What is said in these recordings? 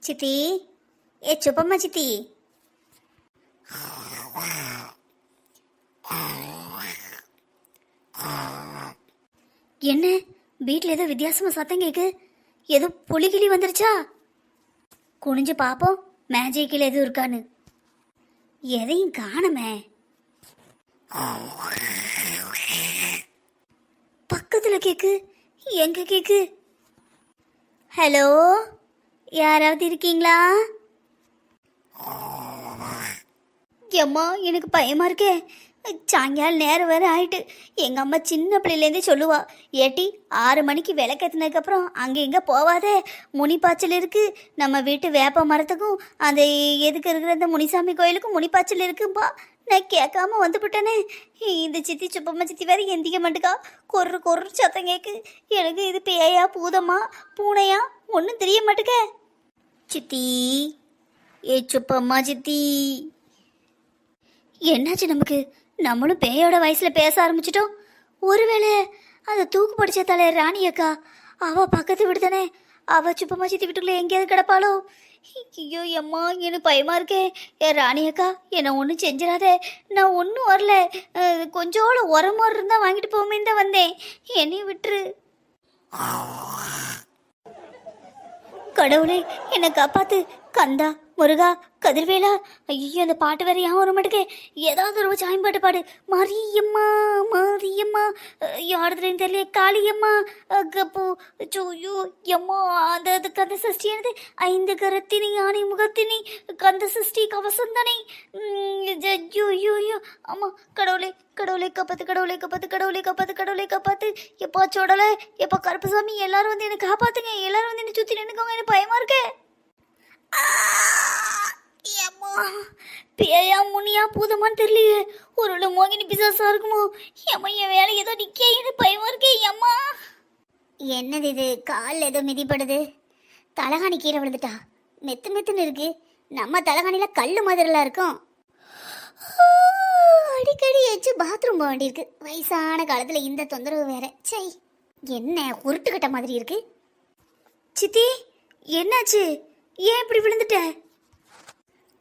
சித்தி, ஏ சுப்பம்மா சித்தி. என்ன வீட்டில் ஏதோ வித்தியாசமா சத்தம் கேக்கு? ஏதோ புலிகிளி வந்துருச்சா? குனிஞ்சு பாப்போம் மேஜிக்கில் எதுவும் இருக்கான்னு. எதையும் காணுமே. பக்கத்துல கேக்கு. எங்க கேக்கு? ஹலோ, யாராவது இருக்கீங்களா? அம்மா எனக்கு பயமா இருக்கே. சாயங்காலம் நேரம் வேற ஆயிட்டு. எங்க அம்மா சின்ன பிள்ளையிலேருந்தே சொல்லுவா, ஏட்டி 6 மணிக்கு விளக்கேற்றினதுக்கப்புறம் அங்கே எங்கே போவாதே, முனிப்பாய்ச்சல் இருக்கு. நம்ம வீட்டு வேப்ப மரத்துக்கும் அந்த எதுக்கு இருக்கிற அந்த முனிசாமி கோயிலுக்கும் முனிப்பாய்ச்சல் இருக்கும்பா. நான் கேட்காம வந்துவிட்டேனே. இந்த சித்தி சுப்பம்மா சித்தி வேற எந்திக்க மாட்டுக்கா. கொர்ரு கொர்ரு சத்தம் கேக்கு. எனக்கு இது பேயா பூதமா பூனையா ஒன்றும் தெரிய மாட்டுக்க. சித்தி, ஏ சுப்பம்மா சித்தி, என்னாச்சு நமக்கு? நம்மளும் பேயோட வயசுல பேச ஆரம்பிச்சிட்டோம். ஒருவேளை அந்த தூக்கு படிச்ச தலை ராணி அக்கா, அவ பக்கத்து விடுதானே, அவ சுப்பம்மா சித்தி வீட்டுக்குள்ள எங்கேயாவது கிடப்பாளோ? ஐயோ அம்மா, எனக்கு பயமா இருக்கே. ஏ ராணி அக்கா, என்னை ஒன்றும் செஞ்சிடாதே. நான் ஒன்றும் வரல. கொஞ்சோட உரமா இருந்தா வாங்கிட்டு போவேன்னு தான் வந்தேன். என்னையும் விட்டுரு. கடவுளே, என்னை காப்பாத்து. கந்தா, முருகா, கதிர்வேலா. ஐயோ, அந்த பாட்டு வேற ஏன் வர மாட்டேங்க. ஏதாவது ஒரு சாயம் பாட்டு பாடு. மாரியம்மா மாரியம்மா, யாருதுன்னு தெரியல. காளியம்மா, கப்பு சோயோ எம்மா. அந்த கந்த சஷ்டி என்னது? 5 கரத்தினி யானை முகத்தினி கந்த சஷ்டி கவசந்தனை. ஐயோ ஐயோ ஐயோ அம்மா. கடவுளே கடவுளை காப்பாத்து, கடவுளை காப்பாத்து, கடவுளை காப்பாத்து, கடவுளை காப்பாத்து. எப்பா சோடலை, எப்பா கருப்பசாமி, எல்லாரும் வந்து என்னை காப்பாத்துங்க. எல்லாரும் வந்து என்னை சுற்றி நின்றுக்கோங்க. எனக்கு பயமா இருக்கு. பேயா முனியா பூதமான்னு தெரியலையே. ஒரு மோகினி பிசாசா இருக்குமோ? ஏம்மா, என் வேலை ஏதோ நிக்க. எனக்கு பயமா இருக்கே. அம்மா, என்னது இது? காலில் ஏதோ மிதிப்படுது. தலகாணி கீழே விழுந்துட்டா. மெத்து மெத்துன்னு இருக்கு. நம்ம தலகாணில கல்லு மாதிரிலாம் இருக்கும். அடிக்கடி எச்சு பாத்ரூம் போக வேண்டியிருக்கு. வயசான காலத்துல இந்த தொந்தரவு வேற. சை, என்ன உருட்டுக்கட்ட மாதிரி இருக்கு. சித்தி, என்னாச்சு? ஏன் இப்படி விழுந்துட்ட?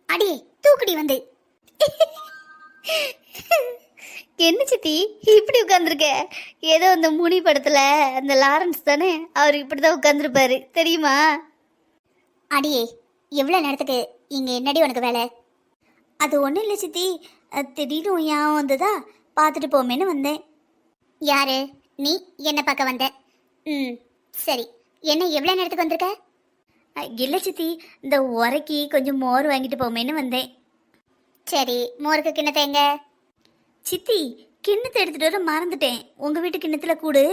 அடி தூக்குடி வந்து. என்ன சித்தி இப்படி உட்காந்துருக்க? ஏதோ அந்த முனி படத்துல அந்த லாரன்ஸ் தானே, அவர் இப்படிதான் உட்காந்துருப்பாரு தெரியுமா? அடியே, எவ்வளோ நேரத்துக்கு இங்க என்னடி உனக்கு வேலை? அது ஒன்றும் இல்லை சித்தி, திடீர்னு ஞாபகம் வந்ததா, பார்த்துட்டு போமேன்னு வந்தேன். யாரு நீ? என்ன பார்க்க வந்த? சரி, என்ன எவ்வளோ நேரத்துக்கு வந்திருக்க? இல்லை சித்தி, இந்த உரைக்கி கொஞ்சம் மோர் வாங்கிட்டு போமேன்னு வந்தேன். சரி, மோருக்கு கிண்ணத்தை எங்க? சித்தி, கிண்ணத்தை எடுத்துகிட்டு வர மறந்துட்டேன். உங்கள் வீட்டு கிண்ணத்தில் கூடு,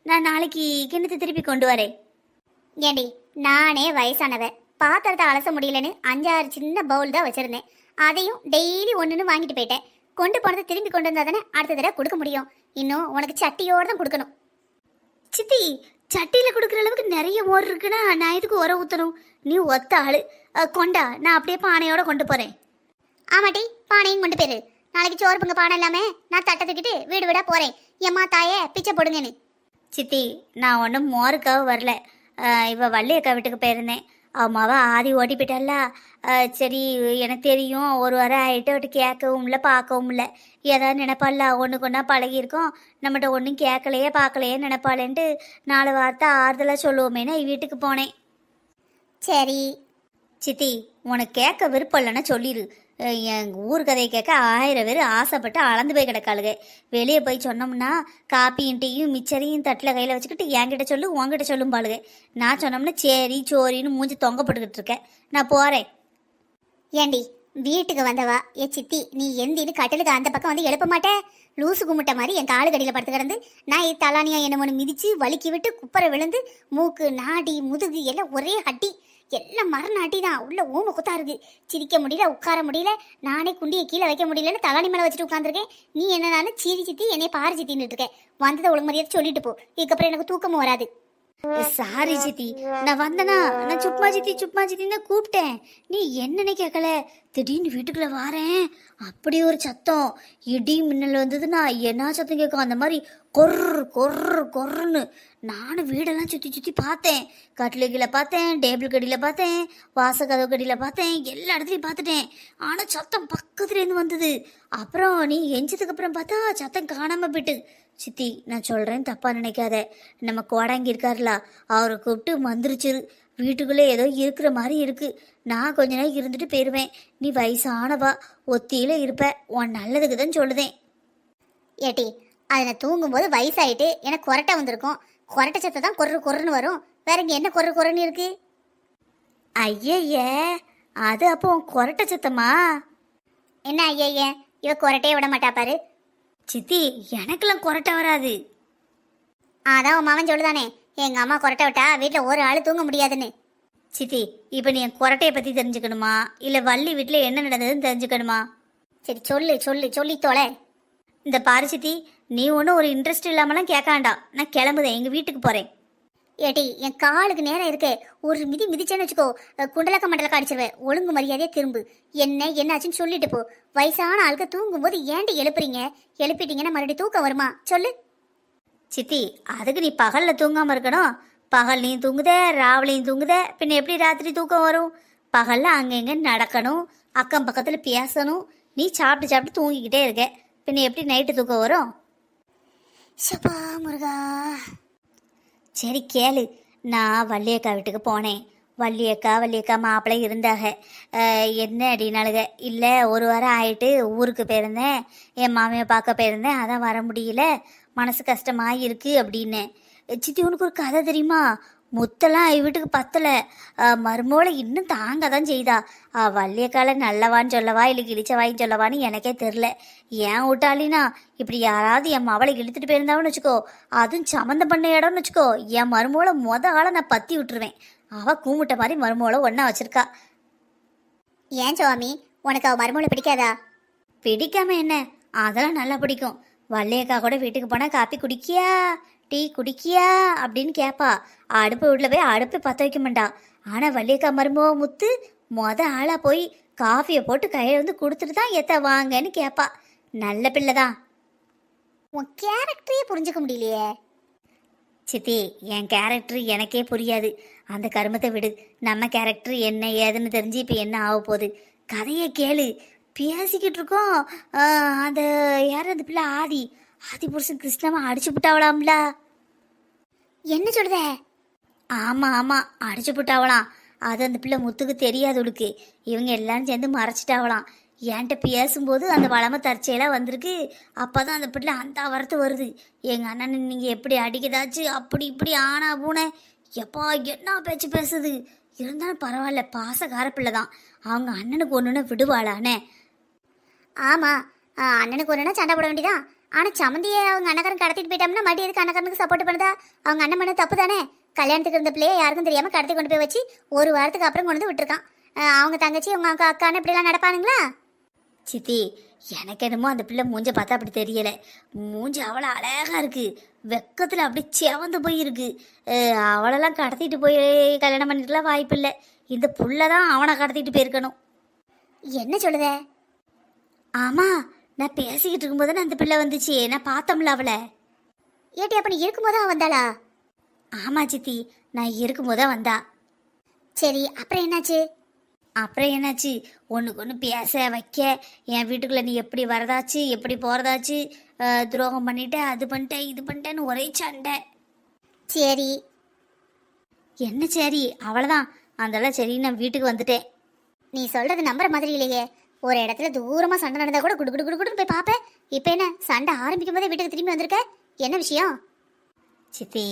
நான் நாளைக்கு கிண்ணத்தை திருப்பி கொண்டு வரேன். ஏண்டி, நானே வயசானவ, பாத்திரத்தை அலச முடியலன்னு 5-6 சின்ன பவுல் தான் வச்சுருந்தேன். அதையும் டெய்லி ஒன்றுன்னு வாங்கிட்டு போயிட்டேன். கொண்டு போனதை திரும்பி கொண்டு வந்தால் தானே அடுத்த தடவை கொடுக்க முடியும். இன்னும் உனக்கு சட்டியோடு தான் கொடுக்கணும். சித்தி, சட்டியில் கொடுக்குற அளவுக்கு நிறைய மோர் இருக்குன்னா நான் இதுக்கு உர ஊற்றணும். நீ ஒத்த ஆள். கொண்டா, நான் அப்படியே பானையோட கொண்டு போகிறேன். ஆமாட்டி, பானையும் கொண்டு போயிரு. நாளைக்கு சோறு பங்கு பானை இல்லாமல் நான் தட்டை தூக்கிட்டு வீடு வீடாக போகிறேன். எம்மா தாயே பிச்சை போடுங்கன்னு. சித்தி, நான் ஒன்றும் மோருக்காக வரல. இவ வள்ளி அக்கா வீட்டுக்கு போயிருந்தேன். அம்மாவை ஆதி ஓட்டி போயிட்டால. சரி, எனக்கு தெரியும் ஒரு வாரம் ஆகிட்டு அவட்ட கேட்கவும் இல்லை பார்க்கவும் இல்லை. ஏதாவது நினைப்பாள்ல, ஒன்றுக்கு ஒன்றா பழகியிருக்கோம், நம்மகிட்ட ஒன்றும் கேட்கலையே பார்க்கலையே நினைப்பாளேன்ட்டு 4 வார்த்தை ஆறுதலாக சொல்லுவோமேனு வீட்டுக்கு போனேன். சரி சித்தி, உனக்கு கேட்க விருப்பம் இல்லைன்னா சொல்லிடு. எங்கள் ஊர் கதையை கேட்க 1000 பேர் ஆசைப்பட்டு அளந்து போய் கிடக்காளுங்க. வெளியே போய் சொன்னோம்னா காப்பியும் டீயும் மிச்சரையும் தட்டில் கையில் வச்சுக்கிட்டு என்கிட்ட சொல்லு உங்ககிட்ட சொல்லும் பாளுங்க. நான் சொன்னோம்னா சரி சோரின்னு மூஞ்சி தொங்க போட்டுக்கிட்டு இருக்கேன். நான் போகிறேன். ஏண்டி, வீட்டுக்கு வந்தவா ஏ சித்தி, நீ எந்தின்னு கட்டிலுக்கு அந்த பக்கம் வந்து எழுப்ப மாட்டேன்? லூசு கும்பிட்ட மாதிரி என் காலு கடியில் படுத்து கிடந்து நான் தலானியா என்ன ஒன்று மிதித்து வலிக்கி விட்டு குப்பரை விழுந்து மூக்கு நாடி முதுகு எல்லாம் ஒரே அட்டி, எல்லாம் மரணாட்டி தான். உள்ள ஓம குத்தா இருக்கு. சிரிக்க முடியல, உட்கார முடியல, நானே குண்டியை கீழே வைக்க முடியலன்னு தலானி மேலே வச்சுட்டு உட்காந்துருக்கேன். நீ என்னன்னு சீரி சித்தி என்னை பாரு சித்தின்னு இருக்கேன். வந்ததை ஒழுங்கு மரியாதை சொல்லிட்டு போ, இதுக்கப்புறம் எனக்கு தூக்கமும் வராது. சாரி சித்தி, நான் வந்தனா நான் சுப்மா சித்தி சுப்மா சித்தின்னு தான் கூப்பிட்டேன். நீ என்னன்னு கேட்கல. திடீர்னு வீட்டுக்குள்ள வாரேன், அப்படி ஒரு சத்தம், இடி மின்னல் வந்ததுன்னா என்ன சத்தம் கேட்கும், அந்த மாதிரி கொர்ரு கொர்ரு கொர்ருன்னு. நானும் வீடெல்லாம் சுற்றி சுற்றி பார்த்தேன். கட்டில் கீழே பார்த்தேன், டேபிள் கடியில் பார்த்தேன், வாசக்கதவு கடியில் பார்த்தேன், எல்லா இடத்துலையும் பார்த்துட்டேன். ஆனால் சத்தம் பக்கத்துலேருந்து வந்தது. அப்புறம் நீ எஞ்சதுக்கு அப்புறம் பார்த்தா சத்தம் காணாமல் போயிட்டு. சித்தி, நான் சொல்கிறேன், தப்பாக நினைக்காத. நம்ம கோடாங்கி இருக்காருல, அவரை கூப்பிட்டு மந்திரிச்சிரு. வீட்டுக்குள்ளே ஏதோ இருக்கிற மாதிரி இருக்கு. நான் கொஞ்ச நேரம் இருந்துட்டு போயிடுவேன். நீ வயசானவா, ஒத்தியில இருப்ப. உன் நல்லதுக்கு தான் சொல்லுதேன். ஏட்டி, அதில் தூங்கும்போது வயசாயிட்டு எனக்கு கொரட்டை வந்திருக்கும். கொரட்டை சத்தம் தான் கொர்ரு கொர்ருன்னு வரும். வேற இங்கே என்ன கொர்ரு கொர்ருன்னு இருக்கு? ஐயய்ய, அது அப்போ கொரட்டை சத்தமா? என்ன ஐயய்ய, இவ கொரட்டையே விட மாட்டா பாரு. சித்தி, எனக்கெல்லாம் கொரட்டை வராது. அதான் உன் மாமன் சொல்லுதானே, எங்கள் அம்மா கொரட்டை விட்டா வீட்டில் ஒரு ஆள் தூங்க முடியாதுன்னு. சித்தி, இப்போ நீ என் கொரட்டையை பற்றி தெரிஞ்சுக்கணுமா, இல்லை வள்ளி வீட்டில் என்ன நடந்ததுன்னு தெரிஞ்சுக்கணுமா? சரி, சொல்லு சொல்லு, சொல்லி தொலை. இந்த பாரு சித்தி, நீ ஒன்றும் ஒரு இன்ட்ரெஸ்ட் இல்லாமலாம் கேட்காண்டா. நான் கிளம்புதேன், எங்கள் வீட்டுக்கு போகிறேன். ஏட்டி, என் காலுக்கு நேரம் இருக்கே, ஒரு மிதி மிதிச்சேன்னு வச்சுக்கோ, குண்டலக்க மண்டலக்க அடிச்சிருவேன். ஒழுங்கு மரியாதையே திரும்பு. என்னாச்சுன்னு சொல்லிட்டு போ. வயசான ஆளுக்கு தூங்கும்போது ஏன்டி எழுப்புறீங்க? எழுப்பிட்டீங்கன்னா மறுபடியும் தூக்கம் வருமா? சொல்லு. சித்தி, அதுக்கு நீ பகலில் தூங்காமல் இருக்கணும். பகல்லையும் தூங்குத, ராவிலையும் தூங்குத, பின்ன எப்படி ராத்திரி தூக்கம் வரும்? பகலில் அங்கங்க நடக்கணும், அக்கம் பக்கத்தில் பேசணும். நீ சாப்பிட்டு சாப்பிட்டு தூங்கிக்கிட்டே இருக்க, பின்ன எப்படி நைட்டு தூக்கம் வரும்? சப்பா முருகா. சரி கேளு, நான் வள்ளியக்கா வீட்டுக்கு போனேன். வள்ளியக்கா மாப்பிள்ளை இருந்தாக. என்ன அப்படின்னாலுங்க, இல்லை ஒரு வாரம் ஆயிட்டு ஊருக்கு போயிருந்தேன், என் மாமியை பார்க்க போயிருந்தேன், அதான் வர முடியல, மனசு கஷ்டமாக இருக்கு அப்படின்னு. சித்தி, உனக்கு ஒரு கதை தெரியுமா? முத்தெல்லாம் வீட்டுக்கு பத்தலை, மருமோளை இன்னும் தாங்க தான் செய்தா. வள்ளியக்கால நல்லவான்னு சொல்லவா இல்லை கிழிச்சவாயின்னு சொல்லவான்னு எனக்கே தெரில. ஏன் விட்டாலினா, இப்படி யாராவது என் மவளை இழுத்துட்டு போயிருந்தாவன்னு வச்சுக்கோ, அதுவும் சம்மந்தம் பண்ண இடம்னு வச்சுக்கோ, என் மருமோளை ஆளை நான் பற்றி விட்டுருவேன். அவள் கூமுட்ட மாதிரி மருமோளை ஒன்றா வச்சிருக்கா. ஏன் சுவாமி, உனக்கு அவள் மருமோளை பிடிக்காதா? பிடிக்காம என்ன, அதெல்லாம் நல்லா பிடிக்கும். வள்ளியக்கா கூட வீட்டுக்கு போனால் காப்பி குடிக்கியா, டீ குடிக்கியா அப்படின்னு கேட்பா. அடுப்பு வீட்டில் போய் அடுப்பு பற்ற வைக்க மாட்டா. ஆனால் வள்ளியக்கா மருமக முத்து ஆளாக போய் காஃபியை போட்டு கையில் வந்து கொடுத்துட்டு தான் எத்த வாங்கன்னு கேட்பா. நல்ல பிள்ளை தான். உன் கேரக்டரையே புரிஞ்சுக்க முடியலையே. சித்தி, என் கேரக்டர் எனக்கே புரியாது. அந்த கருமத்தை விடு. நம்ம கேரக்டர் என்ன ஏதுன்னு தெரிஞ்சு இப்போ என்ன ஆக போகுது? கதையை கேளு. பேசிக்கிட்டு இருக்கோம். அந்த யார் அந்த பிள்ளை ஆதி புருஷன் கிருஷ்ணமா அடிச்சு விட்டாவலாம்ல. என்ன சொல்லுத? ஆமாம், அடிச்சு விட்டாவலாம். அது அந்த பிள்ளை முத்துக்கு தெரியாது. உடுக்கு இவங்க எல்லாரும் சேர்ந்து மறைச்சிட்டாவலாம். என்கிட்ட பேசும்போது அந்த வளமை தற்செயலாக வந்திருக்கு. அப்போ தான் அந்த பிள்ளை அந்த வரத்து வருது. எங்கள் அண்ணன் நீங்கள் எப்படி அடிக்கதாச்சு, அப்படி இப்படி ஆனா பூனை, எப்பா என்ன பேச்சு பேசுது. இருந்தாலும் பரவாயில்ல, பாசக்கார பிள்ளை தான். அவங்க அண்ணனுக்கு ஒன்றுன்னா விடுவாளானே. ஆமாம், அண்ணனுக்கு ஒன்றுனா சண்டை போட வேண்டியதான். ஆனால் சமந்தியை அவங்க அண்ணக்காரன் கடத்திட்டு போயிட்டோம்னா மறுபடியும் எதுக்கு அண்ணக்காரனுக்கு சப்போர்ட் பண்ணுதா? அவங்க அண்ணன் பண்ண தப்பு தானே. கல்யாணத்துக்கு இருந்த பிள்ளையை யாருக்கும் தெரியாமல் கடத்தி கொண்டு போய் வச்சு ஒரு வாரத்துக்கு அப்புறம் கொண்டு வந்து விட்டுருக்கான். அவங்க தங்கச்சி அவங்க அக்கான்னு இப்படிலாம் நடப்பானுங்களா? சித்தி, எனக்கு என்னமோ அந்த பிள்ளை மூஞ்ச பார்த்தா அப்படி தெரியலை. மூஞ்சி அவ்வளோ அழகாக இருக்குது. வெக்கத்தில் அப்படி செவந்து போயிருக்கு. அவளெல்லாம் கடத்திட்டு போய் கல்யாணம் பண்ணிட்டுலாம் வாய்ப்பு இல்லை. இந்த புள்ள தான் அவனை கடத்திட்டு போயிருக்கணும். என்ன சொல்லுத? ஆமாம், நான் பேசிக்கிட்டு இருக்கும்போது தான் அந்த பிள்ளை வந்துச்சு. நான் பார்த்தோம்ல அவளை. ஏட்டி, அப்போ நீ இருக்கும்போது அவன் வந்தாளா? ஆமாம் சித்தி, நான் இருக்கும்போது தான் வந்தா. சரி, அப்புறம் என்னாச்சு? ஒன்றுக்கு ஒன்று பேச வைக்க, என் வீட்டுக்குள்ளே நீ எப்படி வரதாச்சு, எப்படி போகிறதாச்சு, துரோகம் பண்ணிட்ட, அது பண்ணிட்டேன், இது பண்ணிட்டேன்னு ஒரே சண்டை. சரி, என்ன சரி? அவ்வளோதான். அதெல்லாம் சரி, நான் வீட்டுக்கு வந்துட்டேன். நீ சொல்கிறது நம்புற மாதிரி இல்லையே. ஒரு இடத்துல தூரமாக சண்டை நடந்தால் கூட குடு குடு குடு குடுன்னு போய் பார்ப்பேன். இப்போ என்ன, சண்டை ஆரம்பிக்கும் போதே வீட்டுக்கு திரும்பி வந்திருக்க? என்ன விஷயம்? சித்தி,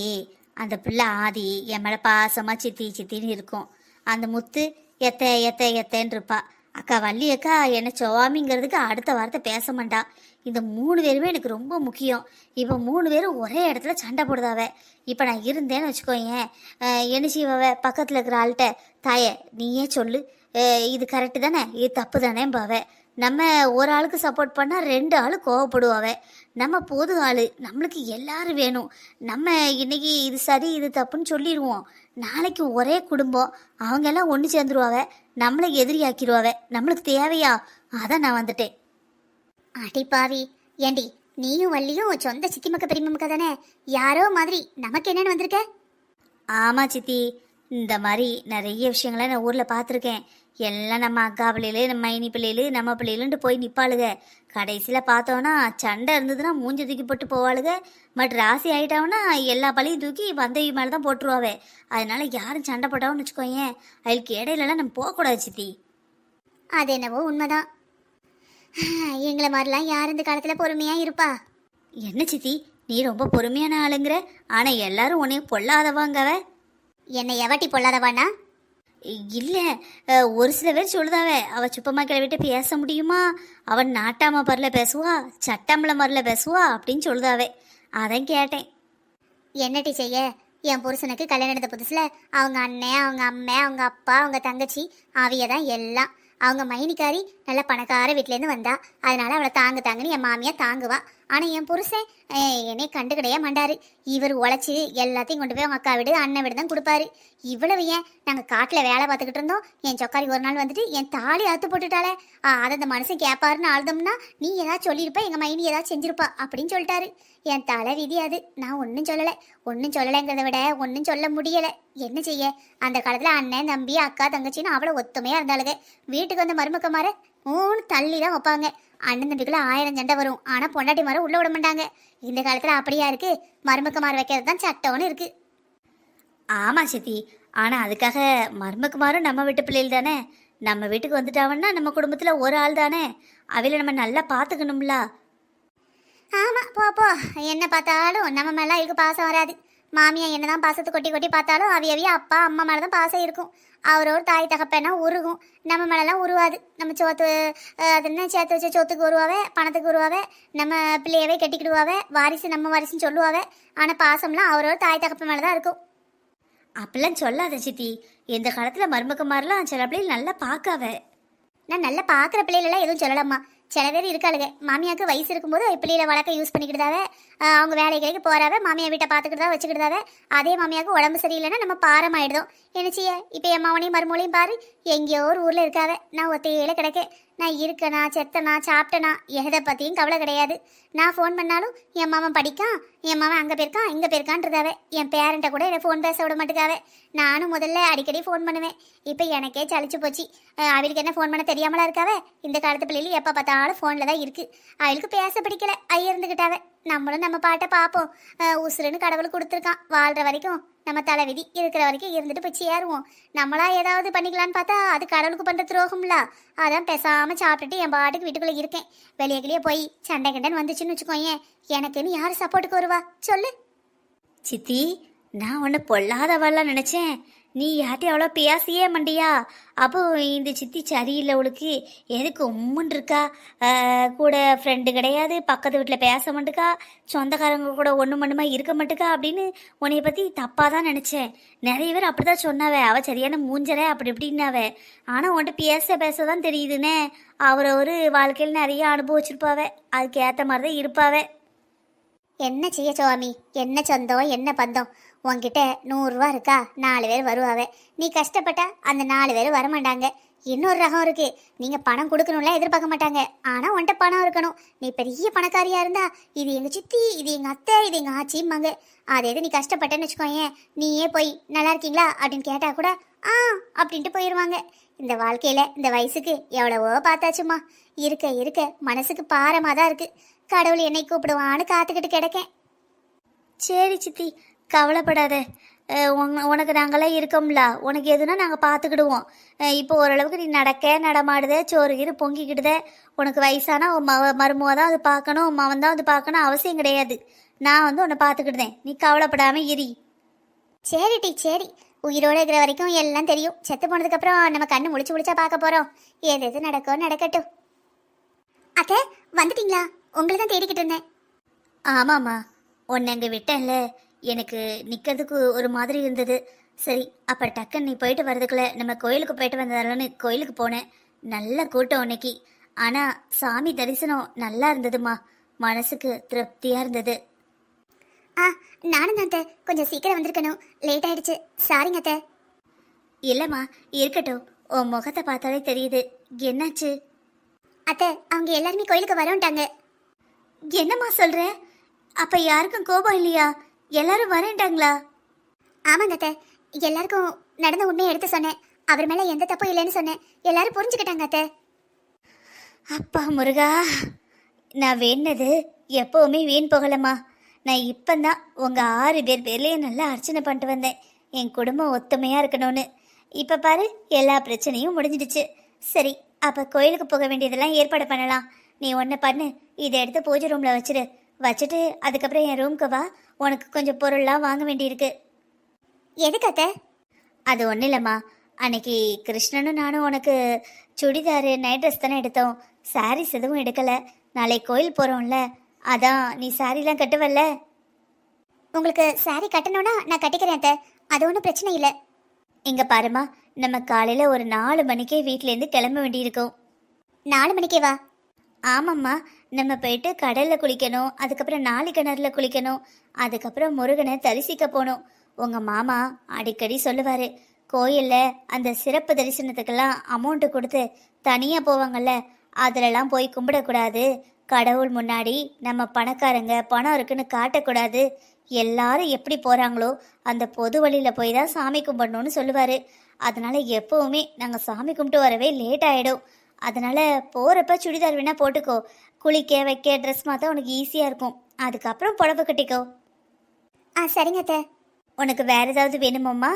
அந்த பிள்ளை ஆதி என் மேலே பாசமாக சித்தி சித்தின்னு இருக்கும். அந்த முத்து எத்தேன்னு இருப்பா. அக்கா வள்ளி அக்கா என்ன சுவாமிங்கிறதுக்கு அடுத்த வார்த்தை பேச மாட்டா. இந்த 3 பேருமே எனக்கு ரொம்ப முக்கியம். இப்போ 3 பேரும் ஒரே இடத்துல சண்டை போடுதாவ. இப்போ நான் இருந்தேன்னு வச்சுக்கோயேன், என்ன செய்வாவ? பக்கத்தில் இருக்கிற ஆள்கிட்ட, தாயே நீயே சொல்லு, இது கரெக்டு தானே, இது தப்பு தானே பாவ. நம்ம ஒரு ஆளுக்கு சப்போர்ட் பண்ணால் 2 ஆள் கோவப்படுவாவ. நம்ம பொது ஆள், நம்மளுக்கு எல்லாரும் வேணும். நம்ம இன்னைக்கு இது சரி இது தப்புன்னு சொல்லிடுவோம். நாளைக்கு ஒரே குடும்பம், அவங்க எல்லாம் ஒன்று சேர்ந்துருவாவ, நம்மளை எதிரியாக்கிடுவாவ. நம்மளுக்கு தேவையா? அதான் நான் வந்துட்டேன். அடி பாவி, ஏண்டி நீயும் வள்ளியும் சொந்த சித்தி மக்க பெரியம்மா மக்க தானே? யாரோ மாதிரி நமக்கு என்னன்னு வந்திருக்க? ஆமா சித்தி, இந்த மாதிரி நிறைய விஷயங்களை நான் ஊரில் பார்த்துருக்கேன். எல்லாம் நம்ம அக்கா பிள்ளைகளு, நம்ம மைனி பிள்ளைகளு, நம்ம பிள்ளைகளுன்ட்டு போய் நிற்பாளுக. கடைசியில் பார்த்தோன்னா சண்டை இருந்ததுன்னா மூஞ்சி தூக்கி போட்டு போவாளுக. பட் ராசி ஆகிட்டாவுன்னா எல்லா பழியும் தூக்கி வந்தவி மேலே தான் போட்டுருவாவே. அதனால யாரும் சண்டை போட்டாவும் வச்சுக்கோயேன், அதுக்கு இடையிலலாம் நம்ம போகக்கூடாது சித்தி. அது என்னவோ உண்மைதான். எங்களை மாதிரிலாம் யார் இந்த காலத்தில் பொறுமையாக இருப்பா? என்ன சித்தி, நீ ரொம்ப பொறுமையான ஆளுங்கிற, ஆனால் எல்லாரும் உன்னைய பொல்லாதவாங்கவ. என்னை எவட்டி பொல்லாதவானா? இல்லை, ஒரு சில பேர் சொல்லுதாவே, அவள் சுப்பம்மா கிளவிட்டு பேச முடியுமா, அவன் நாட்டாம பரில் பேசுவா, சட்டம்பள மரில் பேசுவா அப்படின்னு சொல்லுதாவே. அதான் கேட்டேன். என்னட்டி செய்ய, என் புருஷனுக்கு கல்யாணம் எடுத்த புதுசில் அவங்க அண்ணன், அவங்க அம்மா, அவங்க அப்பா, அவங்க தங்கச்சி அவைய தான் எல்லாம். அவங்க மைனிக்காரி நல்ல பணக்கார வீட்டிலேருந்து வந்தா, அதனால அவளை தாங்குன்னு என் மாமியா தாங்குவா. ஆனால் என் புருஷன் என்னை கண்டுக்கிடையே மாண்டாரு. இவர் உழைச்சி எல்லாத்தையும் கொண்டு போய் அவங்க அக்கா வீடு அண்ணன் வீடு தான் கொடுப்பாரு. இவ்வளவு ஏன், நாங்கள் காட்டில் வேலை பார்த்துக்கிட்டு இருந்தோம், என் சொக்காரி ஒரு நாள் வந்துட்டு என் தாலி அறுத்து போட்டுட்டாளே, அதை அந்த மனுஷன் கேட்பாருன்னு அழுதோம்னா நீ ஏதாவது சொல்லியிருப்பா, எங்கள் மைனி ஏதாவது செஞ்சிருப்பா அப்படின்னு சொல்லிட்டாரு. என் தலை விதி அது. நான் ஒன்றும் சொல்லலைங்கிறத விட ஒன்றும் சொல்ல முடியலை. என்ன செய்ய, அந்த காலத்தில் அண்ணன் தம்பி அக்கா தங்கச்சின்னு அவ்வளோ ஒத்துமையாக இருந்தாளுங்க. வீட்டுக்கு வந்த மருமக்க மாற தள்ளி தான் வைப்பாங்க. அண்ணன் தம்பிக்குள்ள 1000 சண்டை வரும், ஆனால் பொண்டாட்டி மாற உள்ள விட மாட்டாங்க. இந்த காலத்தில் அப்படியா இருக்கு? மருமக்க மாற வைக்கிறது தான் சட்டம்னு இருக்கு. ஆமாம் சித்தி, ஆனால் அதுக்காக மருமக்குமாரும் நம்ம வீட்டு பிள்ளைகள் தானே. நம்ம வீட்டுக்கு வந்துட்டாவன்னா நம்ம குடும்பத்தில் ஒரு ஆள் தானே, அவையில நம்ம நல்லா பார்த்துக்கணும்ல. ஆமாம், போ என்ன பார்த்தாலும் நம்ம மேலே இதுக்கு பாசம் வராது. மாமியா என்ன தான் பாசத்தை கொட்டி கொட்டி பார்த்தாலும் அவிய அப்பா அம்மா மேலே தான் பாசம் இருக்கும். அவரோட தாய் தகப்பேனா உருகும், நம்ம மேலெல்லாம் உருவாது. நம்ம சோத்து அது என்ன சேர்த்து வச்ச சோத்துக்கு உருவாவே, பணத்துக்கு உருவாவே, நம்ம பிள்ளையவே கட்டிக்கிடுவாவே, வாரிசு நம்ம வாரிசுன்னு சொல்லுவாவே. ஆனால் பாசம்லாம் அவரோட தாய் தகப்ப மேலே தான் இருக்கும். அப்படிலாம் சொல்லாத சித்தி, இந்த காலத்தில் மருமக்குமாரெலாம் சில பிள்ளைகள் நல்லா பார்க்காவ. நான் நல்லா பார்க்குற பிள்ளைகளெல்லாம் எதுவும் சொல்லலாமா? சில பேர் இருக்காளுங்க, மாமியாவுக்கு வயசு இருக்கும்போது பிள்ளையில வழக்க யூஸ் பண்ணிக்கிட்டாவே, அவங்க வேலைக்கு போறாவே, மாமியா வீட்டை பார்த்துக்கிட்டதா வச்சுக்கிட்டாவே. அதே மாமியாவுக்கு உடம்பு சரியில்லைன்னா நம்ம பாரமாயிடுதோம். என்ன செய்ய, இப்போ என் மாவனையும் மருமூலையும் பாரு, எங்கேயோ ஒரு ஊரில் இருக்காவே. நான் ஒத்தையில கிடைக்கேன். நான் இருக்கனா செத்தனா சாப்பிட்டனா எதை பற்றியும் கவலை கிடையாது. நான் ஃபோன் பண்ணாலும் என் மாமன் படிக்கான், என் மாமன் அங்கே போயிருக்கான் இங்கே போயிருக்கான்றதாவே. என் பேரண்ட்டை கூட என்னை ஃபோன் பேச விட மாட்டேக்காவே. நானும் முதல்ல அடிக்கடி ஃபோன் பண்ணுவேன். இப்போ எனக்கே சலிச்சு போச்சு. அவளுக்கு என்ன ஃபோன் பண்ண தெரியாமலா இருக்காவே? இந்த காலத்து பிள்ளைகள் எப்போ பார்த்தாலும் ஃபோனில் தான் இருக்குது. அவளுக்கு பேச பிடிக்கல, இருந்துக்கிட்டாவே. நம்மளும் நம்ம பாட்டை பார்ப்போம். உசுருன்னு கடவுள் கொடுத்துருக்கான், வாழ்கிற வரைக்கும் நம்ம தலை விதி, இருக்கிற வரைக்கும் இருந்துட்டு போய் சேருவோம். நம்மளா ஏதாவது பண்ணிக்கலான்னு பார்த்தா அது கடவுளுக்கு பண்ணுற துரோகம்ல. அதான் பேசாமல் சாப்பிட்டுட்டு என் பாட்டுக்கு வீட்டுக்குள்ளே இருக்கேன். வெளியே போய் சண்டை கண்டன் வந்துச்சுன்னு வச்சுக்கோயேன், எனக்குன்னு யார் சப்போர்ட்டுக்கு வருவா சொல்லு? சித்தி, நான் ஒன்று பொல்லாதவாள்லாம் நினச்சேன். நீ யார்ட்டையும் அவ்வளோ பேசியே மண்டியா? அப்போ இந்த சித்தி சரியில்லை, அவளுக்கு எதுக்கு உம்முன்னு இருக்கா? கூட ஃப்ரெண்டு கிடையாது, பக்கத்து வீட்டில் பேச மாட்டுக்கா, சொந்தக்காரங்க கூட ஒன்று மண்ணுமா இருக்க மாட்டுக்கா அப்படின்னு உன்னைய பற்றி தப்பாக தான் நினச்சேன். நிறைய பேர் அப்படி தான் சொன்னாவே, அவள் சரியான மூஞ்சரே அப்படி இப்படின்னாவே. ஆனால் உன்கிட்ட பேச தான் தெரியுதுன்னே. ஒரு வாழ்க்கையில் நிறைய அனுபவிச்சிருப்பாவே, அதுக்கு ஏற்ற மாதிரி தான் இருப்பாவே. என்ன செய்ய சுவாமி, என்ன சொந்தம் என்ன பந்தம்? உன்கிட்ட 100 ரூபா இருக்கா, 4 பேர் வருவாவே. நீ கஷ்டப்பட்டா அந்த 4 பேர் வரமாட்டாங்க. இன்னொரு ரகம் இருக்கு, நீங்க பணம் கொடுக்கணும்ல எதிர்பார்க்க மாட்டாங்க, ஆனா உன்கிட்ட பணம் இருக்கணும். நீ பெரிய பணக்காரியா இருந்தா இது எங்க சித்தி, இது எங்க அத்தை, இது எங்க ஆச்சிம்பாங்க. அதே இது நீ கஷ்டப்பட்டேன்னு வச்சுக்கோயேன், நீயே போய் நல்லா இருக்கீங்களா அப்படின்னு கேட்டா கூட அப்படின்ட்டு போயிடுவாங்க. இந்த வாழ்க்கையில இந்த வயசுக்கு எவ்வளவோ பார்த்தாச்சுமா. இருக்க இருக்க மனசுக்கு பாரமா தான் இருக்கு. கடவுள் என்னை கூப்பிடுவான்னு காத்துக்கிட்டு கிடக்கேன். சரி சித்தி, கவலைப்படாத. உனக்கு நாங்களாம் இருக்கோம்ல, உனக்கு எதுனா நாங்கள் பார்த்துக்கிடுவோம். இப்போ ஓரளவுக்கு நீ நடமாடுதே, சோறு கீறு பொங்கிக்கிடுதே. உனக்கு வயசானா உன் மருமக தான் அது பார்க்கணும், உன் மவன் தான் அது பார்க்கணும் அவசியம் கிடையாது. நான் உன்னை பார்த்துக்கிடுதேன், நீ கவலைப்படாமல் இரி. சரிடி சரி, உயிரோடு இருக்கிற வரைக்கும் எல்லாம் தெரியும். செத்து போனதுக்கப்புறம் நம்ம கண்ணு முழிச்சா பார்க்க போகிறோம். எது நடக்கும் நடக்கட்டும். அத்தை வந்துட்டீங்களா? உங்களை தான் தேடிக்கிட்டு இருந்தேன். ஆமாம்மா, உன்னை அங்கே விட்டேன்ல, எனக்கு நிற்கிறதுக்கு ஒரு மாதிரி இருந்தது. சரி, அப்போ டக்குன்னு நீ போயிட்டு வர்றதுக்குள்ளே நம்ம கோயிலுக்கு போயிட்டு வந்ததாலன்னு கோயிலுக்கு போனேன். நல்ல கூட்டம் இன்னைக்கு. ஆனால் சாமி தரிசனம் நல்லா இருந்ததுமா, மனசுக்கு திருப்தியாக இருந்தது. நானும் தான் அத்தை, கொஞ்சம் சீக்கிரம் வந்திருக்கணும், லேட் ஆயிடுச்சு, சாரிங்க அத்தை. இல்லைம்மா, இருக்கட்டும், உன் முகத்தை பார்த்தாலே தெரியுது. என்னாச்சு? அத்தை, அவங்க எல்லாருமே கோயிலுக்கு வரோன்ட்டாங்க. என்னம்மா சொல்ற? அப்ப யாருக்கும் கோபம் இல்லையா? எல்லாரும் வரேன்ட்டாங்களா? ஆமாங்க அத்தை, எல்லாருக்கும் நடந்த உண்மையை எடுத்து சொன்னேன். அவர் மேல எந்த தப்பும் இல்லைன்னு சொன்னேன். எல்லாரும் புரிஞ்சுக்கிட்டாங்க அத்தை. அப்பா முருகா, நான் வேண்டது எப்பவுமே வீண் போகலம்மா. நான் இப்பந்தான் உங்க 6 பேர் பேர்லயே நல்லா அர்ச்சனை பண்ணிட்டு வந்தேன், என் குடும்பம் ஒத்துமையா இருக்கணும்னு. இப்ப பாரு, எல்லா பிரச்சனையும் முடிஞ்சிடுச்சு. சரி, அப்ப கோயிலுக்கு போக வேண்டியதெல்லாம் ஏற்பாடு பண்ணலாம். நீ ஒன்று பண்ணு, இதை எடுத்து பூஜை ரூம்ல வச்சுட்டு அதுக்கப்புறம் என் ரூம்க்கு வா. உனக்கு கொஞ்சம் பொருள்லாம் வாங்க வேண்டியிருக்கு. எதுக்கு அத்தை? அது ஒன்றும் இல்லைம்மா, அன்னைக்கு கிருஷ்ணனும் நானும் உனக்கு சுடிதாரு நைட் ட்ரெஸ் தானே எடுத்தோம். சாரீஸ் எதுவும் எடுக்கலை. நாளை கோயில் போகிறோம்ல, அதான் நீ சாரீலாம் கட்டுவல்ல. உங்களுக்கு சாரி கட்டணும்னா நான் கட்டிக்கிறேன் அத்தை, அது ஒன்றும் பிரச்சனை இல்லை. இங்கே பாருமா, நம்ம காலையில் ஒரு 4 மணிக்கே வீட்டிலேருந்து கிளம்ப வேண்டியிருக்கோம். 4 மணிக்கே வா? ஆமாம்மா, நம்ம போயிட்டு கடலில் குளிக்கணும், அதுக்கப்புறம் 4 கிணறுல குளிக்கணும், அதுக்கப்புறம் முருகனை தரிசிக்க போகணும். உங்கள் மாமா அடிக்கடி சொல்லுவார், கோயிலில் அந்த சிறப்பு தரிசனத்துக்கெல்லாம் அமௌண்ட்டு கொடுத்து தனியாக போவாங்கல்ல, அதிலெல்லாம் போய் கும்பிடக்கூடாது. கடவுள் முன்னாடி நம்ம பணக்காரங்க பணம் இருக்குன்னு காட்டக்கூடாது. எல்லாரும் எப்படி போகிறாங்களோ அந்த பொது வழியில் போய் தான் சாமி கும்பிடணும்னு சொல்லுவார். அதனால் எப்போவுமே நாங்கள் சாமி கும்பிட்டு வரவே லேட் ஆகிடும். அதனால் போகிறப்ப சுடிதார் வேணால் போட்டுக்கோ. குளிக்க வைக்க ட்ரெஸ் மாற்ற உனக்கு ஈஸியாக இருக்கும். அதுக்கப்புறம் புடவை கட்டிக்கோ. சரிங்க அத்தை. உனக்கு வேறு ஏதாவது வேணுமாம்மா?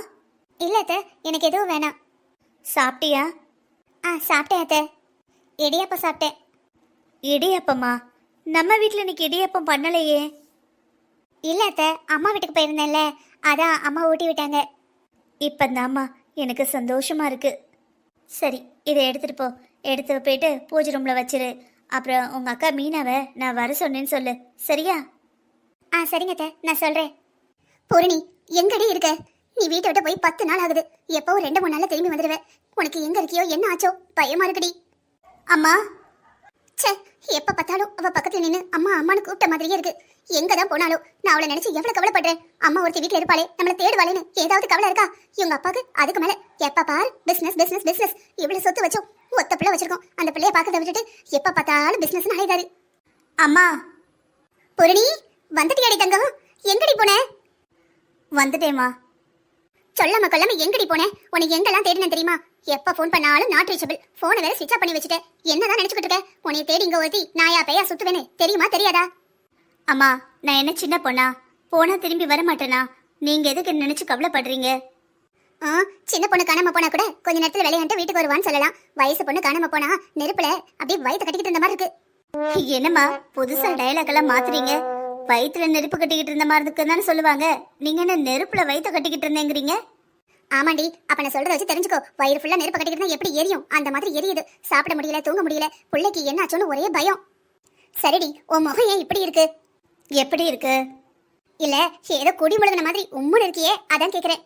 இல்லை அத்தை, எனக்கு எதுவும் வேணாம். சாப்பிட்டியா? சாப்பிட்டேன் அத்தை, இடியாப்பம் சாப்பிட்டேன். இடியாப்பம்மா? நம்ம வீட்டில் இன்னைக்கு இடியாப்பம் பண்ணலையே. இல்லை அத்தை, அம்மா வீட்டுக்கு போயிருந்தேன்ல, அதான் அம்மா ஊட்டி விட்டாங்க. இப்போந்தாம்மா எனக்கு சந்தோஷமா இருக்கு. சரி, இதை எடுத்துட்டு போ. எடுத்து போயிட்டு பூஜை ரூம்ல வச்சிரு. அப்புறம் உங்க அக்கா மீனாவை நான் வர சொன்னேன்னு சொல்லு, சரியா? சரிங்க அத்தை, நான் சொல்கிறேன். பூரணி, எங்கடி இருக்க? நீ வீட்டை விட்டு போய் 10 நாள் ஆகுது. எப்பவும் 2-3 நாள்ல திரும்பி வந்துடுவேன். உனக்கு எங்க இருக்கியோ என்ன ஆச்சோ பயமா இருக்குடி. அம்மா, ச்சே, எப்ப பார்த்தாலும் அவ பக்கத்துல நின்று அம்மா அம்மான்னு கூப்பிட்ட மாதிரியே இருக்கு. எங்க தான் போனாலும் நான் அவளை நினைச்சு எவ்வளவு கவலைப்படுறேன். அம்மா ஒருத்தி வீட்டுல இருப்பாளே, நம்மள தேடுவாளேன்னு ஏதாவது கவலை இருக்கா? இவங்க அப்பாக்கு அதுக்கு மேல எப்ப பாரு பிசினஸ் பிசினஸ் பிசினஸ். இவ்வளவு சொத்து வச்சோம், ஒத்த பிள்ளை வச்சிருக்கோம். அந்த பிள்ளைய பார்க்கறத விட்டுட்டு எப்ப பார்த்தாலும் பிசினஸ் அலைதாரு. அம்மா. பூரணி, வந்துட்டியாடி தங்கம்? எங்கடி போன? வந்துட்டேம்மா. சொல்லாம கொல்லாம எங்கடி போன? உனக்கு எங்கெல்லாம் தேடினேன் தெரியுமா? எப்ப ஃபோன் பண்ணாலும் நாட் ரீச்சபிள். போனை வேற ஸ்விட்ச் ஆஃப் பண்ணி வச்சுட்டேன். என்னதான் நினைச்சுக்கிட்டு இருக்க? உன்னை தேடி இங்க ஒருத்தி நாயா பேயா சுத்துவேன்னு தெரியுமா தெரியாதா? அம்மா, நான் என்ன சின்ன பொண்ணா? போனா திரும்பி வர மாட்டேனா? நீங்க எதுக்கு நினைச்சு கவலைப்படுறீங்க? சின்ன பொண்ணு காணாம போனா கூட கொஞ்ச நேரத்துல விளையாண்டு வீட்டுக்கு வருவான்னு சொல்லலாம். வயசு பொண்ணு காணாம போனா நெருப்புல அப்படியே வயிற்று கட்டிக்கிட்டு இருந்த மாதிரி இருக்கு. என்னம்மா புதுசா டயலாக் எல்லாம் மாத்துறீங்க? வயிற்றுல நெருப்பு கட்டிக்கிட்டு இருந்த மாதிரி இருக்குன்னு சொல்லுவாங்க. நீங்க என்ன நெருப்புல வயிற்று கட்டிக்கிட்டு இருந்தேங்கிறீங்க? ஆமாண்டி, அப்ப நான் சொல்றத வச்சு தெரிஞ்சுக்கோ. வயிறு ஃபுல்லா நெருப்பு கட்டிக்கிட்டு இருந்தா எப்படி எரியும்? அந்த மாதிரி எரியுது. சாப்பிட முடியல, தூங்க முடியல. பிள்ளைக்கு என்ன ஆச்சோன்னு ஒரே பயம். சரிடி, உன் முகம் ஏன் இப்படி இருக்கு? எப்படி இருக்கு? இல்ல, ஏதோ குடி முழுகின மாதிரி உம்முன்னு இருக்கியே, அதான் கேக்குறேன்.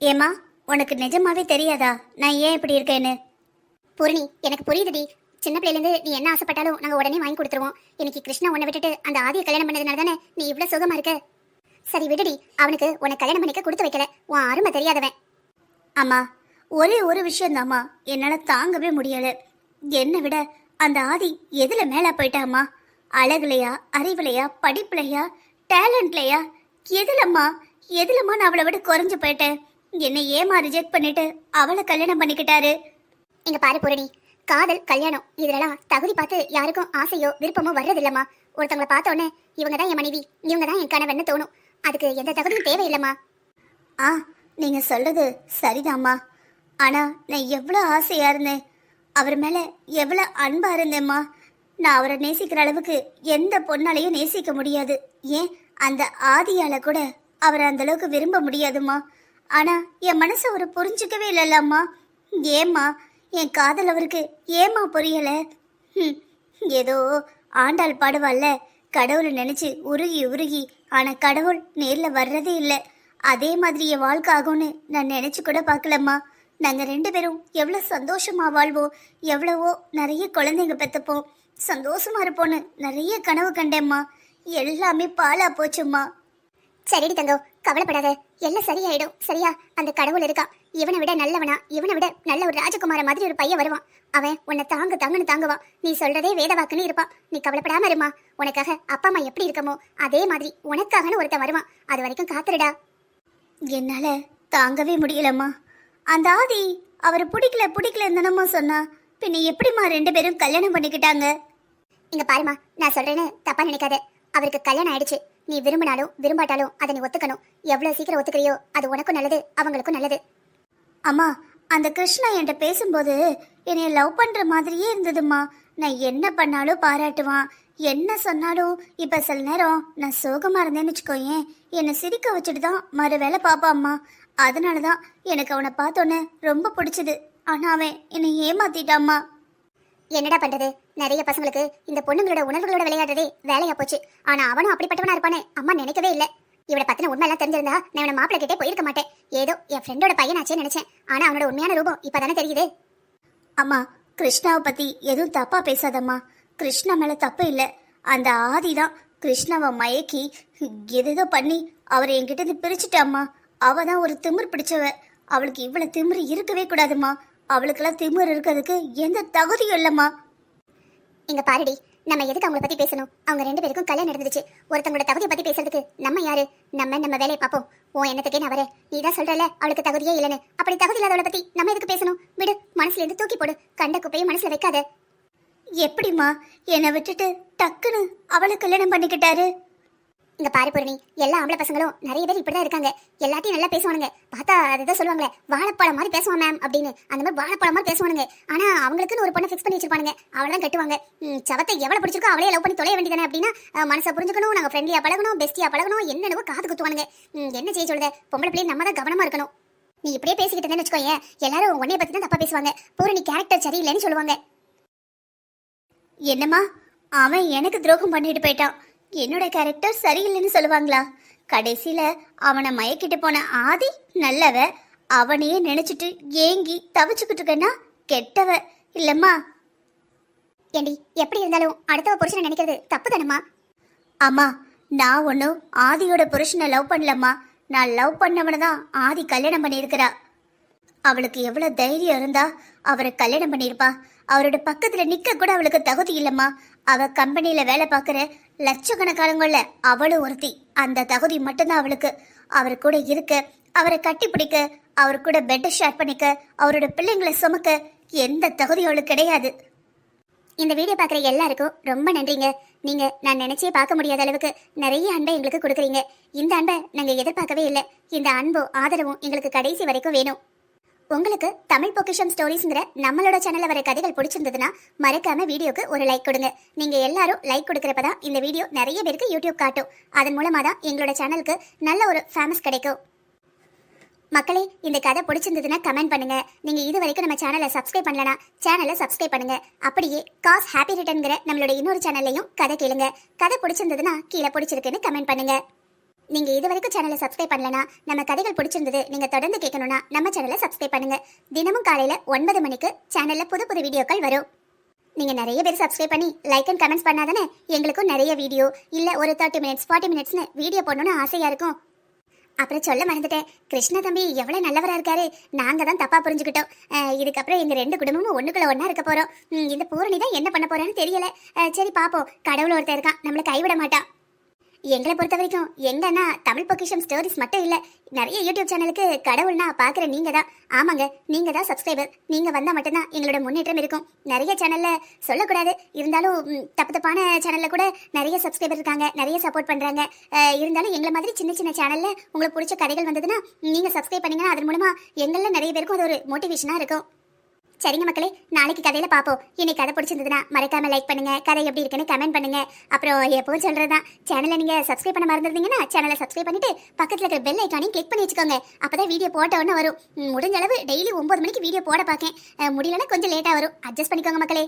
ஏமா, உனக்கு நிஜமாவே தெரியாதா நான் ஏன் இப்படி இருக்கேன்னு? பூரணி, எனக்கு புரியுதுடி. சின்ன பிள்ளைலேருந்து நீ என்ன ஆசைப்பட்டாலும் நாங்க உடனே வாங்கி கொடுத்துருவோம். இன்னைக்கு கிருஷ்ணா உன்னை விட்டுட்டு அந்த ஆதியை கல்யாணம் பண்ணதுனால தானே நீ இவ்வளவு சுகமா இருக்க. சரி விடுடி, அவனுக்கு உன்னை கல்யாணம் பண்ணிக்க கொடுத்து வைக்கல. உன் அருமை தெரியாதவன். அம்மா, ஒரே ஒரு விஷயம் தாம்மா என்னால தாங்கவே முடியல. என்னை விட அந்த ஆதி எதுல மேல போயிட்டாமா? அழகுலையா, அறிவுலையா, படிப்புலையா, டேலண்ட்லையா? எதுலம்மா நான் அவளை விட குறைஞ்சு போயிட்டேன். என்னை ஏமா ரிஜெக்ட் பண்ணிட்டு அவளை கல்யாணம் பண்ணிக்கிட்டாரு. இங்க பாரு பூரணி, காதல் கல்யாணம் இதெல்லாம் தகுதி பார்த்து யாருக்கும் ஆசையோ விருப்பமோ வர்றதில்லம்மா. ஒருத்தவங்களை பார்த்த உடனே இவங்க தான் என் மனைவி, இவங்க தான் என் கணவன் தோணும். அதுக்கு எந்த தகுதியும் தேவையில்லைம்மா. நீங்க சொல்றது சரிதாம்மா. ஆனா நான் எவ்வளவு ஆசையா இருந்தேன், அவர் மேல எவ்வளவு அன்பா இருந்தேம்மா. நான் அவரை நேசிக்கிற அளவுக்கு எந்த பொண்ணாலையும் நேசிக்க முடியாது. ஏன் அந்த ஆதியால கூட அவரை அந்த அளவுக்கு விரும்ப முடியாதுமா. ஆனா என் மனசை அவரை புரிஞ்சுக்கவே இல்லைல்லம்மா. ஏம்மா என் காதல் அவருக்கு ஏமா புரியல? ஏதோ ஆண்டாள் பாடுவாள்ல, கடவுளை நினைச்சு உருகி உருகி ஆனா கடவுள் நேர்ல வர்றதே இல்லை. அதே மாதிரி என் வாழ்க்கை ஆகும்னு நான் நினைச்சு கூட பார்க்கலம்மா. நாங்க 2 பேரும் எவ்வளவு சந்தோஷமா வாழ்வோம், எவ்வளவோ நிறைய குழந்தைங்க பெத்தப்போம், சந்தோஷமா இருப்போன்னு நிறைய கனவு கண்டேம்மா. எல்லாமே பாலா போச்சும்மா. சரிடி தங்கம், கவலைப்படாத, எல்லாம் சரியாயிடும். சரியா? அந்த கடவுள் இருக்கா. இவனை விட நல்லவனா, இவனை விட நல்ல ஒரு ராஜகுமார மாதிரி ஒரு பையன் வருவான். அவன் உன்னை தாங்குன்னு தாங்குவான். நீ சொல்றதே வேத வாக்குன்னு இருப்பான். நீ கவலைப்படாம இருமா. உனக்காக அப்பா அம்மா எப்படி இருக்கமோ அதே மாதிரி உனக்காகன்னு ஒருத்தன் வருவான். அது வரைக்கும் காத்துருடா. என்னால தாங்கவே முடியலம்மா. அந்த ஆதி அவரை பிடிக்கல இருந்தனம்மா சொன்னா, பின்ன எப்படிம்மா 2 பேரும் கல்யாணம் பண்ணிக்கிட்டாங்க? இங்க பாருமா, நான் சொல்றேன்னு தப்பா நினைக்காத. அவருக்கு கல்யாணம் ஆயிடுச்சு. நீ விரும்பினாலும் விரும்பாட்டாலும் அதை நீ ஒத்துக்கணும். எவ்வளவு சீக்கிரம் ஒத்துக்கிறியோ அது உனக்கும் நல்லது, அவங்களுக்கும் நல்லது. அம்மா, அந்த கிருஷ்ணா என்கிட்ட பேசும்போது என்னைய லவ் பண்ற மாதிரியே இருந்ததும்மா. நான் என்ன பண்ணாலும் பாராட்டுவான், என்ன சொன்னாலும். இப்ப சில நேரம் நான் சோகமா இருந்தேன்னு வச்சுக்கோயேன், என்னை சிரிக்க வச்சுட்டு தான் மறு வேலை பாப்பாம்மா. அதனாலதான் எனக்கு அவனை பார்த்தோன்னே ரொம்ப பிடிச்சது. ஆனா அவன் என்னை ஏமாத்திட்டாம்மா. என்னடா பண்றது, நிறைய பசங்களுக்கு இந்த பொண்ணுங்களோட உணர்வுகளோட விளையாடுறதே வேலையா போச்சு. ஆனா அவனும் அப்படிப்பட்டவனா இருப்பானே அம்மா நினைக்கவே இல்லை. இவனை பத்தின உண்மை எல்லாம் தெரிஞ்சிருந்தா நான் இவனை மாப்பிள்ளை கிட்டே போயிருக்க மாட்டேன். ஏதோ என் ஃப்ரெண்டோட பையனாச்சே நினைச்சேன். ஆனா அவனோட உண்மையான ரூபம் இப்பதானே தெரியுது. அம்மா, கிருஷ்ணாவை பத்தி எதுவும் தப்பா பேசாதம்மா. கிருஷ்ணா மேல தப்பு இல்லை. அந்த ஆதிதான் கிருஷ்ணாவை மயக்கி எதோ பண்ணி அவரை என்கிட்ட இருந்து பிரிச்சுட்டாம்மா. அவ தான் ஒரு திமிர் பிடிச்சவ. அவளுக்கு இவ்வளவு திமிரு இருக்கவே கூடாதுமா. அவளுக்கெல்லாம் திமிர் இருக்கிறதுக்கு எந்த தகுதியும் இல்லம்மா. இங்க பாருடி, நம்ம எதுக்கு அவங்கள பத்தி பேசணும்? அவங்க 2 பேருக்கும் கல்யாணம் நடந்துச்சு. ஒருத்தவங்களோட தகுதியை பத்தி பேசுறதுக்கு நம்ம யாரு? நம்ம வேலையை பார்ப்போம். உன் எண்ணத்துக்கே நான் வரேன். நீ தான் சொல்றல அவளுக்கு தகுதியே இல்லைன்னு. அப்படி தகுதி இல்லாதவளை பத்தி நம்ம எதுக்கு பேசணும்? விடு, மனசுல இருந்து தூக்கி போடு. கண்ட குப்பையும் மனசுல வைக்காத. எப்படிம்மா என்னை விட்டுட்டு டக்குன்னு அவளை கல்யாணம் பண்ணிக்கிட்டாரு? இங்க பாரு பூரணி, எல்லா ஆம்பளை பசங்களும் நிறைய பேர் இப்படிதான் இருக்காங்க. எல்லாத்தையும் நல்லா பேசுவானுங்க. பார்த்தா அதுதான் சொல்லுவாங்களே, வாழைப்பழம் மாதிரி பேசுவான் மேம் அப்படின்னு. அந்த மாதிரி வாழைப்பழம் மாதிரி பேசுவானுங்க. ஆனா அவங்களுக்குன்னு ஒரு பொண்ணை ஃபிக்ஸ் பண்ணி வச்சிருப்பானுங்க. அவளதான் கட்டுவாங்க. சவத்தை எவ்வளவு பிடிச்சிருக்கோ அவளே லவ் பண்ணி தொலைய வேண்டியதானே அப்படின்னா மனசை புரிஞ்சுக்கணும், நாங்க ஃப்ரெண்ட்லியா பழகணும், பெஸ்டியா பழகணும், என்னென்னவோ காது குத்துவானுங்க. என்ன செய்ய சொல்லுத, பொம்பளை பிள்ளைய நம்ம தான் கவனமா இருக்கணும். நீ இப்படியே பேசிக்கிட்டு இருந்தேன்னு வச்சுக்கோயேன், எல்லாரும் உன்னைய பத்தி தான் தப்பா பேசுவாங்க. பூரணி கேரக்டர் சரியில்லைன்னு சொல்லுவாங்க. என்னம்மா, அவன் எனக்கு துரோகம் பண்ணிட்டு போயிட்டான், என்னோட கேரக்டர் சரியில்லைன்னு சொல்லுவாங்களா? கடைசியில அவனை மயக்கிட்டு போன ஆதி நல்லவ, அவனையே நினைச்சிட்டு ஏங்கி தவிச்சுக்கிட்டு இருக்கேன்னா கெட்டவ இல்லம்மா. ஏண்டி, எப்படி இருந்தாலும் அடுத்தவ புருஷனை நினைக்கிறது தப்பு தானம்மா? அம்மா, நான் ஒன்னும் ஆதியோட புருஷனை லவ் பண்ணலம்மா. நான் லவ் பண்ணவனை தான் ஆதி கல்யாணம் பண்ணியிருக்கிறா. அவளுக்கு எவ்வளவு தைரியம் இருந்தா அவரை கல்யாணம் பண்ணியிருப்பா? அவரோட பக்கத்துல நிக்க கூட அவளுக்கு தகுதி இல்லம்மா. அவ கம்பெனியில வேலை பார்க்குற லட்சக்கணக்கானங்கள அவளும் ஒருத்தி. அந்த தகுதி மட்டும்தான் அவளுக்கு. அவர் கூட இருக்க, அவரை கட்டி பிடிக்க, அவர் கூட பெட்டை ஷேர் பண்ணிக்க, அவரோட பிள்ளைங்களை சுமக்க எந்த தகுதி அவளுக்கு கிடையாது. இந்த வீடியோ பார்க்குற எல்லாருக்கும் ரொம்ப நன்றிங்க. நீங்க நான் நினைச்சே பார்க்க முடியாத அளவுக்கு நிறைய அன்பை எங்களுக்கு கொடுக்குறீங்க. இந்த அன்பை நாங்க எதிர்பார்க்கவே இல்லை. இந்த அன்பும் ஆதரவும் எங்களுக்கு கடைசி வரைக்கும் வேணும். உங்களுக்கு தமிழ் பொக்கிஷம் ஸ்டோரிஸ்ங்கிற நம்மளோட சேனல்ல வர கதைகள் பிடிச்சிருந்ததுன்னா மறக்காம வீடியோக்கு ஒரு லைக் கொடுங்க. நீங்க எல்லாரும் லைக் கொடுக்கறப்பதான் இந்த வீடியோ நிறைய பேருக்கு யூடியூப் காட்டும். அதன் மூலமா தான் எங்களோட சேனலுக்கு நல்ல ஒரு ஃபேமஸ் கிடைக்கும். மக்களே, இந்த கதை பிடிச்சிருந்ததுன்னா கமெண்ட் பண்ணுங்க. நீங்க இது வரைக்கும் நம்ம சேனலை சப்ஸ்கிரைப் பண்ணலனா சேனலை சப்ஸ்கிரைப் பண்ணுங்க. அப்படியே காஸ் ஹாப்பி ரிட்டர்ன்ங்கிற நம்மளோட இன்னொரு சேனல்லையும் கதை கேளுங்க. கதை பிடிச்சிருந்ததுன்னா கீழே பிடிச்சிருக்குன்னு கமெண்ட் பண்ணுங்க. நீங்க இது வரைக்கும் சேனலை சப்ஸ்கிரைப் பண்ணலனா, நம்ம கதைகள் பிடிச்சிருந்தது நீங்க தொடர்ந்து கேட்கணும்னா நம்ம சேனலை சப்ஸ்கிரைப் பண்ணுங்க. தினமும் காலையில 9 மணிக்கு சேனல்ல புது புது வீடியோக்கள் வரும். நீங்க நிறைய பேர் சப்ஸ்கிரைப் பண்ணி லைக் அண்ட் கமெண்ட்ஸ் பண்ணாதானே எங்களுக்கும் நிறைய வீடியோ இல்ல ஒரு 30 மினிட்ஸ் 40 மினிட்ஸ்னு வீடியோ போடணும்னு ஆசையா இருக்கும். அப்புறம் சொல்ல மறந்துட்டேன், கிருஷ்ணா தம்பி எவ்வளவு நல்லவரா இருக்காரு. நாங்க தான் தப்பா புரிஞ்சுக்கிட்டோம். இதுக்கப்புறம் எங்க 2 குடும்பமும் ஒண்ணுக்குள்ள ஒன்னா இருக்க போறோம். இந்த பூரணி தான் என்ன பண்ண போறான்னு தெரியல. சரி பாப்போம், கடவுள் ஒருத்தர் இருக்கான், நம்மள கைவிட மாட்டான். எங்களை பொறுத்த வரைக்கும் எங்க அண்ணா தமிழ் பொக்கிஷம் ஸ்டோரிஸ் மட்டும் இல்ல, நிறைய யூடியூப் சேனலுக்கு கடவுள்னா பாக்குற நீங்க தான். ஆமாங்க, நீங்க தான் சப்ஸ்கிரைபர். நீங்க வந்தா மட்டும்தான் எங்களோட முன்னேற்றம் இருக்கும். நிறைய சேனல்ல சொல்லக்கூடாது, இருந்தாலும் தப்பான சேனல்ல கூட நிறைய சப்ஸ்கிரைபர் இருக்காங்க, நிறைய சப்போர்ட் பண்றாங்க. இருந்தாலும் எங்களை மாதிரி சின்ன சின்ன சேனல்ல உங்களுக்கு பிடிச்ச கதைகள் வந்ததுன்னா நீங்க சப்ஸ்கிரைப் பண்ணீங்கன்னா அதன் மூலமா எங்கள நிறைய பேருக்கும் அது ஒரு மோட்டிவேஷனா இருக்கும். சரிங்க மக்களே, நாளைக்கு கதையில பாப்போம். இன்னைக்கு கதை பிடிச்சிருந்ததுன்னா மறக்காம லைக் பண்ணுங்க. கதை எப்படி இருக்குன்னு கமெண்ட் பண்ணுங்க. அப்புறம் எப்பவும் சொல்றதுதான், சேனலை நீங்க சப்ஸ்கிரைப் பண்ண மறந்துருந்தீங்கன்னா சேனலை சப்ஸ்கிரைப் பண்ணிட்டு பக்கத்துல இருக்கிற பெல் ஐக்கானையும் கிளிக் பண்ணி வச்சுக்கோங்க. அப்பதான் வீடியோ போட்ட உடனே வரும். முடிஞ்ச அளவு டெய்லி 9 மணிக்கு வீடியோ போட பாக்கேன். முடியலன்னா கொஞ்சம் லேட்டா வரும். அட்ஜஸ்ட் பண்ணிக்கோங்க மக்களே.